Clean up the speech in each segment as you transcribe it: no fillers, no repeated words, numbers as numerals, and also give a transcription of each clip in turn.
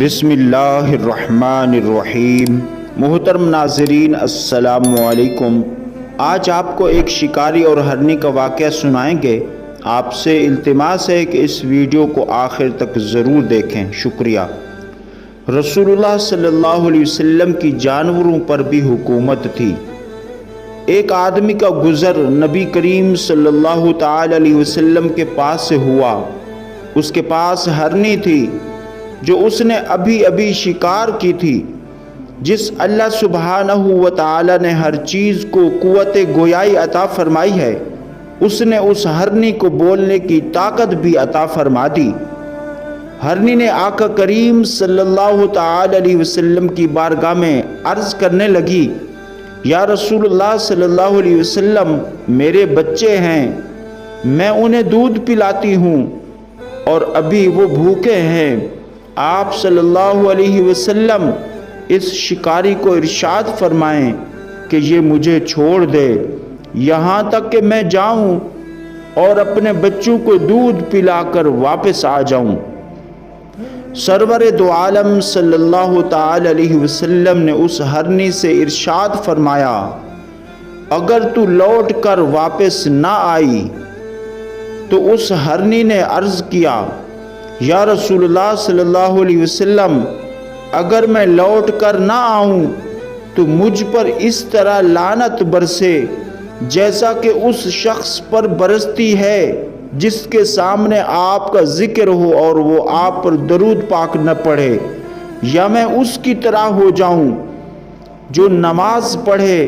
بسم اللہ الرحمن الرحیم۔ محترم ناظرین السلام علیکم۔ آج آپ کو ایک شکاری اور ہرنی کا واقعہ سنائیں گے۔ آپ سے التماس ہے کہ اس ویڈیو کو آخر تک ضرور دیکھیں، شکریہ۔ رسول اللہ صلی اللہ علیہ وسلم کی جانوروں پر بھی حکومت تھی۔ ایک آدمی کا گزر نبی کریم صلی اللہ تعالی علیہ وسلم کے پاس سے ہوا۔ اس کے پاس ہرنی تھی جو اس نے ابھی شکار کی تھی۔ جس اللہ سبحانہ و تعالی نے ہر چیز کو قوت گویائی عطا فرمائی ہے، اس نے اس ہرنی کو بولنے کی طاقت بھی عطا فرما دی۔ ہرنی نے آقا کریم صلی اللہ تعالی علیہ وسلم کی بارگاہ میں عرض کرنے لگی، یا رسول اللہ صلی اللہ علیہ وسلم، میرے بچے ہیں، میں انہیں دودھ پلاتی ہوں اور ابھی وہ بھوکے ہیں۔ آپ صلی اللہ علیہ وسلم اس شکاری کو ارشاد فرمائیں کہ یہ مجھے چھوڑ دے، یہاں تک کہ میں جاؤں اور اپنے بچوں کو دودھ پلا کر واپس آ جاؤں۔ سرور دو عالم صلی اللہ تعالی علیہ وسلم نے اس ہرنی سے ارشاد فرمایا، اگر تو لوٹ کر واپس نہ آئی تو اس ہرنی نے عرض کیا، یا رسول اللہ صلی اللہ علیہ وسلم، اگر میں لوٹ کر نہ آؤں تو مجھ پر اس طرح لعنت برسے جیسا کہ اس شخص پر برستی ہے جس کے سامنے آپ کا ذکر ہو اور وہ آپ پر درود پاک نہ پڑھے، یا میں اس کی طرح ہو جاؤں جو نماز پڑھے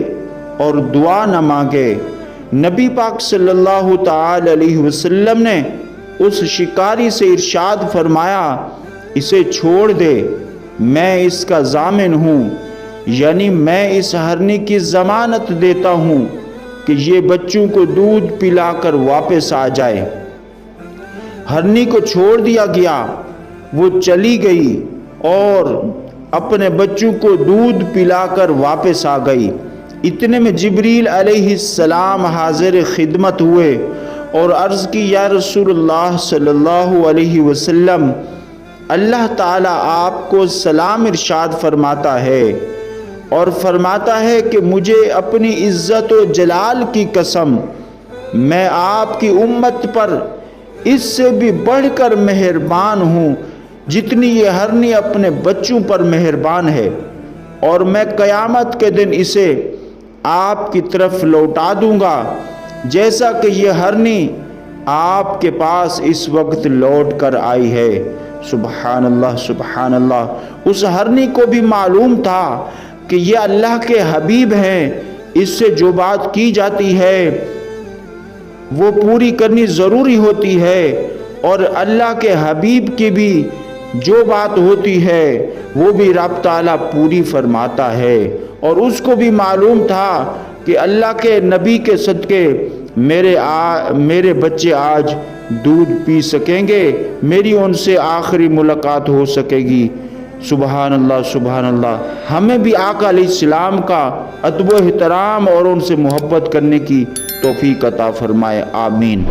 اور دعا نہ مانگے۔ نبی پاک صلی اللہ تعالی علیہ وسلم نے اس شکاری سے ارشاد فرمایا، اسے چھوڑ دے، میں اس کا ضامن ہوں، یعنی میں اس ہرنی کی ضمانت دیتا ہوں کہ یہ بچوں کو دودھ پلا کر واپس آ جائے۔ ہرنی کو چھوڑ دیا گیا، وہ چلی گئی اور اپنے بچوں کو دودھ پلا کر واپس آ گئی۔ اتنے میں جبریل علیہ السلام حاضر خدمت ہوئے اور عرض کی، یا رسول اللہ صلی اللہ علیہ وسلم، اللہ تعالیٰ آپ کو سلام ارشاد فرماتا ہے اور فرماتا ہے کہ مجھے اپنی عزت و جلال کی قسم، میں آپ کی امت پر اس سے بھی بڑھ کر مہربان ہوں جتنی یہ ہرنی اپنے بچوں پر مہربان ہے، اور میں قیامت کے دن اسے آپ کی طرف لوٹا دوں گا جیسا کہ یہ ہرنی آپ کے پاس اس وقت لوٹ کر آئی ہے۔ سبحان اللہ، سبحان اللہ۔ اس ہرنی کو بھی معلوم تھا کہ یہ اللہ کے حبیب ہیں، اس سے جو بات کی جاتی ہے وہ پوری کرنی ضروری ہوتی ہے، اور اللہ کے حبیب کی بھی جو بات ہوتی ہے وہ بھی رب تعالیٰ پوری فرماتا ہے۔ اور اس کو بھی معلوم تھا کہ اللہ کے نبی کے صدقے میرے بچے آج دودھ پی سکیں گے، میری ان سے آخری ملاقات ہو سکے گی۔ سبحان اللہ، سبحان اللہ۔ ہمیں بھی آقا علیہ السلام کا ادب و احترام اور ان سے محبت کرنے کی توفیق عطا فرمائے، آمین۔